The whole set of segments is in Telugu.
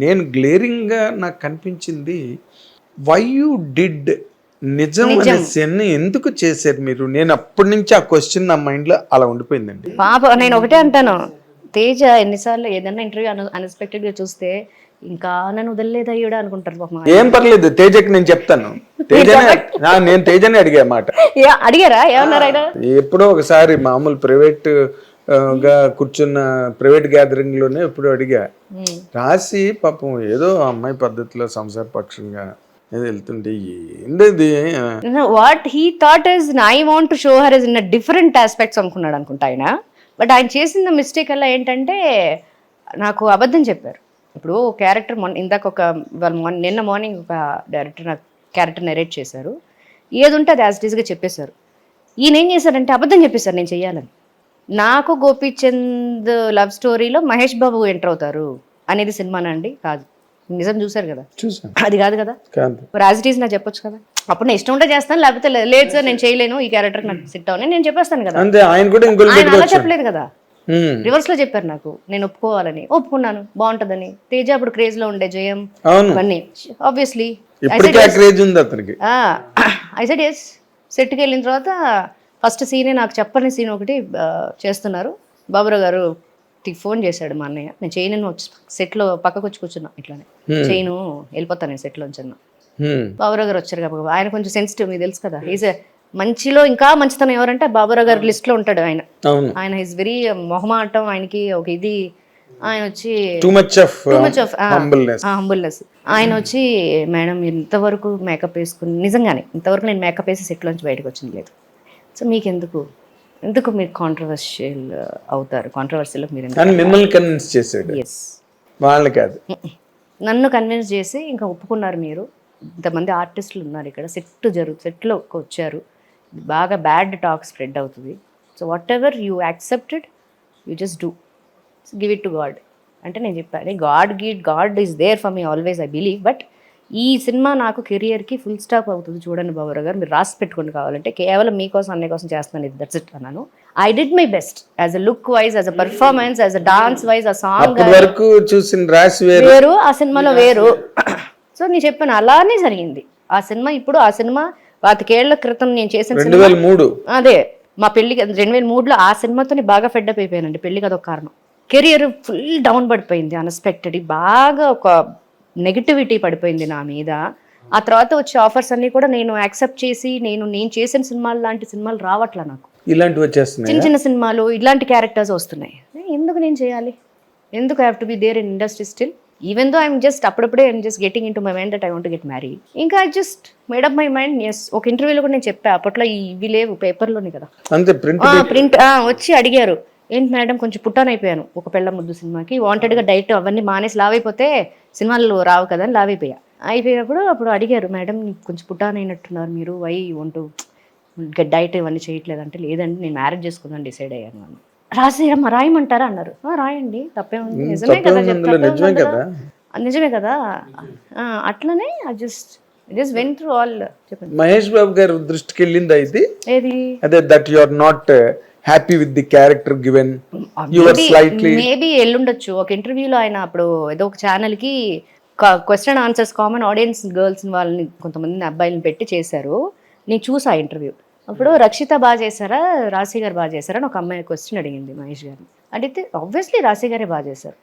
నేను గ్లేరింగ్గా నాకు కనిపించింది వై యూ డిడ్ నిజం అనే సీన్ ఎందుకు చేశారు మీరు? నేను అప్పటి నుంచి ఆ క్వశ్చన్ నా మైండ్లో అలా ఉండిపోయిందండి. పాప నేను ఒకటే అంటాను, తేజ ఎన్నిసార్లు ఏదైనా ఇంటర్వ్యూ అన్ఎక్స్పెక్టెడ్ గా చూస్తే ఇంకా నన్ను వదలలేదు అయ్యాడు అనుకుంటారు పాపం. ఏం పర్లేదు, తేజకి నేను చెప్తాను. నేను తేజని అడిగా మాట. అడిగారా? ఏమన్నారు ఆయన? ఎప్పుడో ఒకసారి మామూలు ప్రైవేట్ గా కూర్చున్న ప్రైవేట్ గ్యాదరింగ్ లోనే ఎప్పుడు అడిగా. రాసి పాపం ఏదో అమ్మాయి పద్ధతిలో సంసార పక్షంగా ఏదో వెళ్తుంటే ఏంటది what he thought is I want to show her is in different aspects అనుకున్నాడు అనుకుంటా ఆయన. బట్ ఆయన చేసిన మిస్టేక్ అలా ఏంటంటే నాకు అబద్ధం చెప్పారు. ఇప్పుడు క్యారెక్టర్ ఇందాక నిన్న మార్నింగ్ ఒక డైరెక్టర్ నాకు క్యారెక్టర్ నెరేట్ చేశారు. ఏది ఉంటే అది యాజ్ ఇట్ ఈస్గా చెప్పేశారు. ఈయన ఏం చేశారంటే అబద్ధం చెప్పేశారు నేను చెయ్యాలని. నాకు గోపీచంద్ లవ్ స్టోరీలో మహేష్ బాబు ఎంటర్ అవుతారు అనేది సినిమానండి కాదు, నిజం చూసారు కదా, అది కాదు కదా, యాజ్ ఇట్ ఈస్ నాకు చెప్పొచ్చు కదా. అప్పుడు నేను ఇష్టం ఉంటే చేస్తాను, లేకపోతే లేదు సార్ నేను చేయలేను, ఈ క్యారెక్టర్ నాకు సిట్ అవును నేను చెప్పేస్తాను కదా. ఆయన అలా చెప్పలేదు కదా, రివర్స్ లో చెప్పారు నాకు, నేను ఒప్పుకోవాలని. ఒప్పుకున్నాను, బాగుంటదని. తేజ అప్పుడు క్రేజ్ లో ఉండే జయం ఇవన్నీ ఆబ్వియస్లీ ఐ సెడ్ ఎస్. సెట్కి వెళ్ళిన తర్వాత ఫస్ట్ సీనే నాకు చెప్పని సీన్ ఒకటి చేస్తున్నారు. బాబురావు గారు ఫోన్ చేశాడు మా అన్నయ్య, నేను చేయను వచ్చి సెట్లో పక్కకు వచ్చి కూర్చున్నా, ఇట్లానే చేయను వెళ్ళిపోతాను నేను సెట్లోంచి అన్నా. బాబురావు గారు వచ్చారు కాబట్టి ఆయన కొంచెం సెన్సిటివ్, మీకు తెలుసు కదా. ఈజ్ మంచిలో ఇంకా మంచితనం ఎవరంటే బాబురావు గారి లిస్ట్ లో ఉంటాడు ఆయన. ఆయన ఈజ్ వెరీ మొహమాటం, ఆయనకి ఒక ఇది. ఆయన వచ్చి హంబుల్నెస్. ఆయన వచ్చి మేడం ఇంతవరకు మేకప్ వేసుకుని, నిజంగానే ఇంతవరకు నేను మేకప్ వేసి సెట్లోంచి బయటకు వచ్చింది లేదు. సో మీకు ఎందుకు మీరు కాంట్రవర్షియల్ అవుతారు, కాంట్రవర్షియల్ మీరు మిమ్మల్ని కన్విన్స్ చేశాడు. ఎస్, వాళ్ళు కాదు, నన్ను కన్విన్స్ చేసి ఇంకా ఒప్పుకున్నారు. మీరు ఇంతమంది ఆర్టిస్టులు ఉన్నారు ఇక్కడ, సెట్లో వచ్చారు, బాగా బ్యాడ్ టాక్ స్ప్రెడ్ అవుతుంది. So whatever you accepted you just do, give it to God అంటే నేను చెప్పాను. God is there for me always, I believe. But ఈ సినిమా నాకు కెరియర్కి ఫుల్ స్టాప్ అవుతుంది చూడండి బాబురావు గారు, మీరు రాసి పెట్టుకోండి, కావాలంటే కేవలం మీకోసం అన్నయ్య కోసం చేస్తాను, ఇది దట్స్ ఇట్ అన్నాను. I did my best as a look wise, as a performance, as a dance wise, ఆ సాంగ్ వేరు, ఆ సినిమాలో వేరు. సో నేను చెప్పాను అలానే జరిగింది ఆ సినిమా. ఇప్పుడు ఆ సినిమా 25 ఏళ్ల క్రితం నేను చేసిన 2003, అదే మా పెళ్లికి 2003లో ఆ సినిమాతో బాగా ఫెడ్అప్ అయిపోయానండి. పెళ్లికి అదొక కారణం. కెరియర్ ఫుల్ డౌన్ పడిపోయింది అన్ఎక్స్పెక్టెడ్, బాగా ఒక నెగిటివిటీ పడిపోయింది నా మీద. ఆ తర్వాత వచ్చే ఆఫర్స్ అన్ని కూడా నేను యాక్సెప్ట్ చేసి నేను చేసిన సినిమాలు లాంటి సినిమాలు రావట్లా నాకు. ఇలాంటివి వచ్చేస్తున్నాయి, చిన్న చిన్న సినిమాలు ఇలాంటి క్యారెక్టర్స్ వస్తున్నాయి. ఎందుకు నేను చేయాలి, ఎందుకు I have to be there in industry still, even though I'm just అప్పుడప్పుడే I'm just getting in to my mind that I want to get married. ఇంకా I just made up my mind. Yes, ఒక ఇంటర్వ్యూలో కూడా నేను చెప్పా, అప్పట్లో ఇవి లేవు, పేపర్లోనే కదా, ప్రింట్ వచ్చి అడిగారు, ఏంటి మేడం కొంచెం పుట్టాన్ అయిపోయాను ఒక పెళ్ళ ముద్దు సినిమాకి, వాంటెడ్గా డైట్ అవన్నీ మానేసి లావైపోతే సినిమాలు రావు కదా అని అయిపోయినప్పుడు అప్పుడు అడిగారు, మేడం కొంచెం పుట్టాన్ అయినట్టున్నారు మీరు, వై వంటూ డైట్ ఇవన్నీ చేయట్లేదంటే, లేదండి నేను మ్యారేజ్ చేసుకుందాం డిసైడ్ అయ్యాను అని. రాయమంటారా అన్నారు. రాయండి, తప్పే ఉంది, నిజమే కదా, నిజమే కదా. అట్లనే జస్ట్ వెంట్ త్రూ ఆల్. చెప్పండి, మహేష్ బాబు గారు దృష్టికి వెళ్ళింది అయితే ఏది, అదే that you are not happy with the character given, you are slightly maybe ఎల్లుండొచ్చు. ఒక ఇంటర్వ్యూలో ఆయన అప్పుడు ఏదో ఒక ఛానల్ కి question answers common audience girls వాళ్ళని కొంతమంది అబ్బాయిలను పెట్టి చేశారు. నేను చూసా ఇంటర్వ్యూ. అప్పుడు రక్షిత బాగా చేశారా, రాశి గారు బాగా చేశారా అని ఒక అమ్మాయి క్వశ్చన్ అడిగింది మహేష్ గారిని. అడిగితే ఆబ్వియస్లీ రాశి గారే బాగా చేశారు.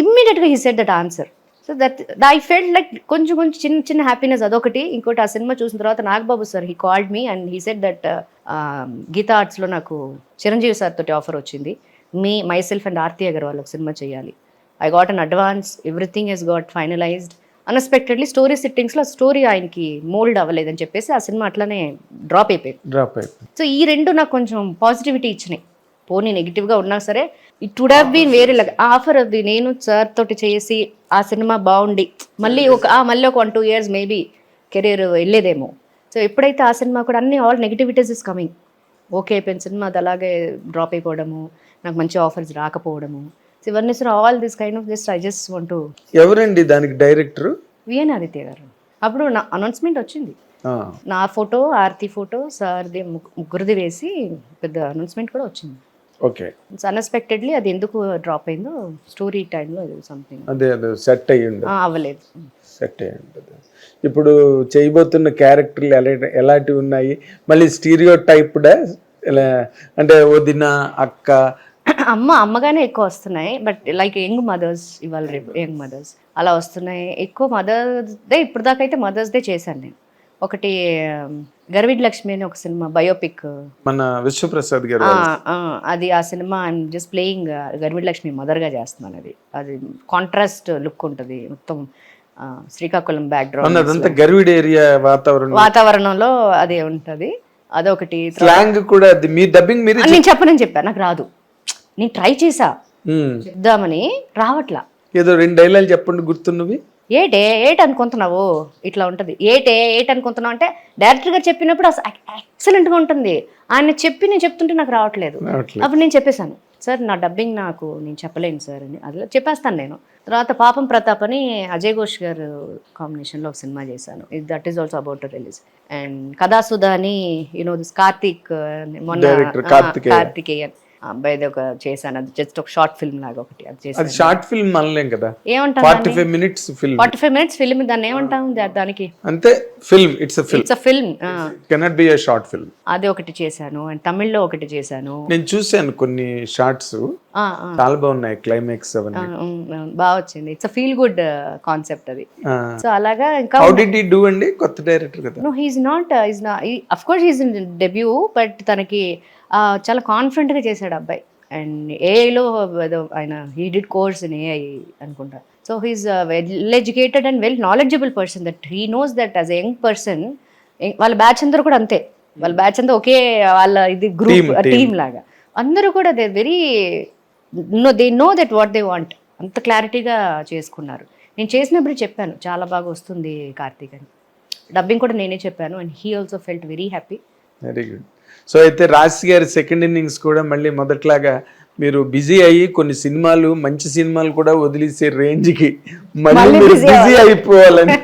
ఇమ్మీడియట్గా he said that answer. So that I felt like కొంచెం చిన్న హ్యాపీనెస్ అదొకటి. ఇంకోటి, ఆ సినిమా చూసిన తర్వాత Nagababu sir he called me and he said that Geetha ఆర్ట్స్లో నాకు చిరంజీవి సార్ తోటి ఆఫర్ వచ్చింది, myself and Aarthi Agarwal ఒక సినిమా చేయాలి. I got an advance, everything he's got finalised. Unexpectedly story సిట్టింగ్స్లో స్టోరీ ఆయనకి మోల్డ్ అవ్వలేదని చెప్పేసి ఆ సినిమా అట్లానే డ్రాప్ అయిపోయింది. సో ఈ రెండు నాకు కొంచెం పాజిటివిటీ ఇచ్చినాయి. పోనీ నెగిటివ్గా ఉన్నా సరే ఇట్ వుడ్ హ్యావ్ బీన్ వేరే లాగా ఆఫర్ అది. నేను సార్ తోటి చేసి ఆ సినిమా బాగుండి మళ్ళీ ఒక 1-2 years మేబీ కెరీర్ వెళ్ళేదేమో. సో ఎప్పుడైతే ఆ సినిమా కూడా అన్ని all negativities is coming, okay అయిపోయిన సినిమా అది అలాగే డ్రాప్ అయిపోవడము, నాకు మంచి ఆఫర్స్ రాకపోవడము, సో ఇవన్నీ sir all this kind of just I just want to. ఎవరండి దానికి డైరెక్టర్? విఎన్ ఆదిత్య గారు. అప్పుడు నా అనౌన్స్మెంట్ వచ్చింది, నా ఫోటో ఆర్తి ఫోటో సార్ది ముగ్గురిది వేసి పెద్ద అనౌన్స్మెంట్ కూడా వచ్చింది. ఓకే, అన్ఎక్స్పెక్టెడ్లీ అది ఎందుకు డ్రాప్ అయిందో స్టోరీ టైంలో సంథింగ్ అదే సెట్ అయ్యి ఉండదు, అవ్వలేదు. సెట్ అయ్యి ఉంటుంది. ఇప్పుడు చేయబోతున్న క్యారెక్టర్లు ఎలాంటివి ఉన్నాయి, మళ్ళీ స్టీరియో టైప్డా ఇలా అంటే వదిన అక్క అమ్మగానే ఎక్కువ వస్తున్నాయి, బట్ లైక్ యంగ్ మదర్స్, ఇవాళ రేపు యంగ్ మదర్స్ అలా వస్తున్నాయి ఎక్కువ. మదర్స్ డే ఇప్పుడు దాకా అయితే మదర్స్ డే చేశాను నేను. ఒకటి గర్విడ్ లక్ష్మి అని ఒక సినిమా బయోపిక్, మన విశ్వప్రసాద్ గారు అది ఆ సినిమా ఐఎమ్ జస్ట్ ప్లేయింగ్ గర్విడ్ లక్ష్మి మదర్గా చేస్తున్నాను. అది కాంట్రాస్ట్ లుక్ ఉంటుంది మొత్తం, శ్రీకాకుళం బ్యాక్గ్రౌండ్, అదంతా గర్విడ్ ఏరియా వాతావరణంలో అది ఉంటది. అదొకటి. స్లాంగ్ కూడా అది మీ డబ్బింగ్ మీరు నేను చెప్పాను, నాకు రాదు. నేను ట్రై చేసా చెప్దామని, రావట్లా. ఏదో 2 డైలాగులు చెప్పండి గుర్తున్నవి. ఏట్ అనుకుంటున్నావు, ఇట్లా ఉంటుంది. ఏట్ అనుకుంటున్నావు అంటే డైరెక్టర్ గారు చెప్పినప్పుడు అసలు ఎక్సలెంట్గా ఉంటుంది. ఆయన నేను చెప్తుంటే నాకు రావట్లేదు. అప్పుడు నేను చెప్పేశాను, సార్ నా డబ్బింగ్ నేను చెప్పలేను సార్ అని. అది చెప్పేస్తాను నేను. తర్వాత పాపం ప్రతాప్ అని అజయ్ ఘోష్ గారు కాంబినేషన్లో ఒక సినిమా చేశాను. That is also about release. And Kathasudha అని దిస్ కార్తీక్, మొన్న కార్తికేయన్ అబ్బాయిది ఒక చేశాను. అది జస్ట్ ఒక షార్ట్ ఫిల్మ్ లాగా ఒకటి అది చేశాను. అది షార్ట్ ఫిల్మ్ అనలేం కదా, ఏమంటాం 45 minutes ఫిల్మ్. 45 minutes ఫిల్మ్, దాన్ని ఏమంటాం దానికి? అంతే, film. It's a film, cannot be a short film. అది ఒకటి చేశాను. అండ్ తమిళ్లో ఒకటి చేశాను. నేను చూశాను కొన్ని షార్ట్స్, చాలా బాగున్నాయి. క్లైమాక్స్ అవన్నీ బాగా వచ్చింది. It's a feel good concept అది. సో అలాగా ఇంకా హౌ డిడ్ హి డూ అండి? కొత్త డైరెక్టర్ కదా. No, he's not of course he's in debut, but తనకి చాలా కాన్ఫిడెంట్గా చేశాడు అబ్బాయి. అండ్ ఏఐలో ఆయన he did course in AI అనుకుంటా. So he's well educated and well knowledgeable person, that he knows that as a young person. వాళ్ళ బ్యాచ్ అందరూ కూడా అంతే, వాళ్ళ బ్యాచ్ అంతా ఒకే, వాళ్ళ ఇది గ్రూప్ టీమ్ లాగా అందరూ కూడా they know that what they want. అంత క్లారిటీగా చేసుకున్నారు. నేను చేసినప్పుడు చెప్పాను, చాలా బాగా వస్తుంది కార్తీక్ అని. డబ్బింగ్ కూడా నేనే చెప్పాను. And he also felt very happy. Very good. So అయితే రాశి గారి సెకండ్ ఇన్నింగ్స్ కూడా మళ్ళీ మొదట్లాగా మీరు బిజీ అయ్యి కొన్ని సినిమాలు, మంచి సినిమాలు కూడా వదిలేసే రేంజ్కి మళ్ళీ మీరు బిజీ అయిపోవాలని.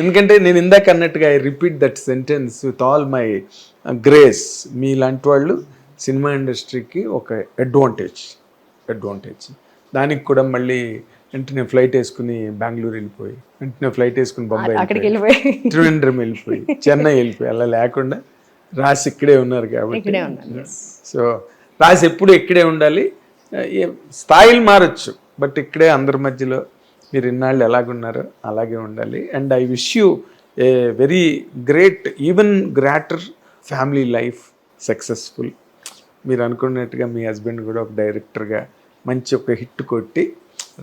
ఎందుకంటే నేను ఇందాక అన్నట్టుగా I repeat that sentence with all my grace. మీలాంటి వాళ్ళు సినిమా ఇండస్ట్రీకి ఒక అడ్వాంటేజ్. దానికి కూడా మళ్ళీ వెంటనే ఫ్లైట్ వేసుకుని బెంగళూరు వెళ్ళిపోయి, వెంటనే ఫ్లైట్ వేసుకుని బొంబాయి వెళ్ళిపోయి, ట్రివెండ్రం వెళ్ళిపోయి, చెన్నై వెళ్ళిపోయి, అలా లేకుండా రాసి ఇక్కడే ఉన్నారు కాబట్టి. సో రాసి ఎప్పుడు ఇక్కడే ఉండాలి. స్థాయిలు మారచ్చు, బట్ ఇక్కడే అందరి మధ్యలో మీరు ఇన్నాళ్ళు ఎలాగున్నారో అలాగే ఉండాలి. And I wish you a very great, even greater family life, successful. మీరు అనుకున్నట్టుగా మీ హస్బెండ్ కూడా ఒక డైరెక్టర్గా మంచి ఒక హిట్ కొట్టి,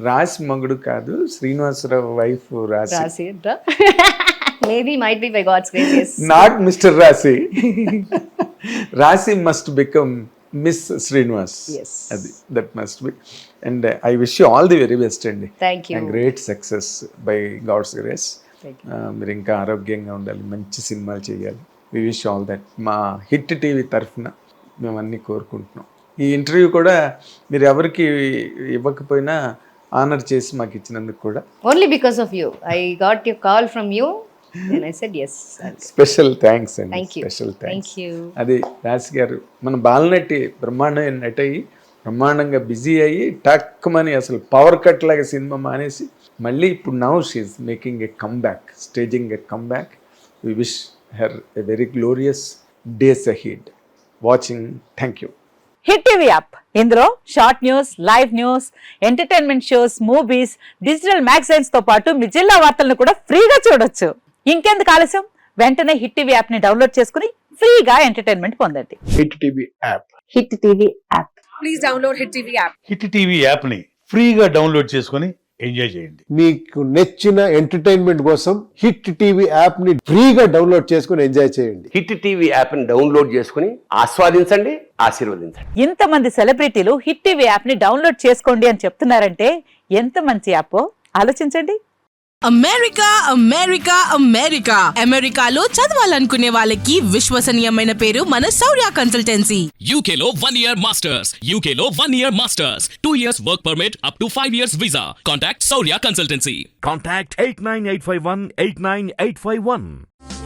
రాసి మగుడు కాదు శ్రీనివాసరావు వైఫ్ రాసి, maybe might be by God's grace, yes. Not Mr. Rasi. Rasi must become Miss Srinivas. Yes. That must be. And I wish you all the very best అండి. Thank you. And great success by God's grace. Thank you. మీరు ఇంకా ఆరోగ్యంగా ఉండాలి, మంచి సినిమాలు చేయాలి. We wish all that. మా హిట్ టీవీ తరఫున మేము అన్నీ కోరుకుంటున్నాం. ఈ ఇంటర్వ్యూ కూడా మీరు ఎవరికి ఇవ్వకపోయినా ఆనర్ చేసి మాకు ఇచ్చినందుకు కూడా. Only because of you. I got your call from you. And I said yes. Special thanks అండి. Thank you. Special thanks. Thank you. అది రాసి గారు మన బాలనటి బ్రహ్మాండమైన నటి అయ్యి బ్రహ్మాండంగా బిజీ అయ్యి టక్కుమని అసలు పవర్ కట్ లాగా సినిమా మానేసి మళ్ళీ ఇప్పుడు now she is making a comeback, staging a comeback. We wish her a very glorious days ahead. Watching. Thank you. Hit TV app, ఇందులో short news, live news, entertainment shows, movies, digital magazines తో పాటు మీ జిల్లా వార్తలను కూడా ఫ్రీగా చూడొచ్చు. ఇంకెందుకు ఆలస్యం, వెంటనే హిట్ టీవీ యాప్ ని డౌన్లోడ్ చేసుకుని ఫ్రీగా ఎంటర్టైన్మెంట్ పొందండి. Hit TV app. Hit TV app. Please download hit TV app. Hit TV app ని ఫ్రీగా డౌన్లోడ్ చేసుకుని ఎంజాయ్ చేయండి. మీకు నచ్చిన ఎంటర్టైన్మెంట్ కోసం హిట్ టీవీ యాప్ ని ఫ్రీగా డౌన్లోడ్ చేసుకుని ఎంజాయ్ చేయండి. హిట్ టీవీ యాప్ ని డౌన్లోడ్ చేసుకుని ఆస్వాదించండి, ఆశీర్వదించండి. ఇంతమంది సెలబ్రిటీలు హిట్ టీవీ యాప్ ని డౌన్లోడ్ చేసుకోండి అని చెప్తున్నారంటే ఎంత మంచి యాప్ ఆలోచించండి. అమెరికా అమెరికా అమెరికా అమెరికాలో చదవాలనుకునే వాళ్ళకి విశ్వసనీయమైన పేరు మన శౌర్య కన్సల్టెన్సీ. UK లో 1 year masters. UK లో 1 year masters. 2 years work permit up to 5 years visa. Contact Saurya Consultancy. Contact 89851 89851.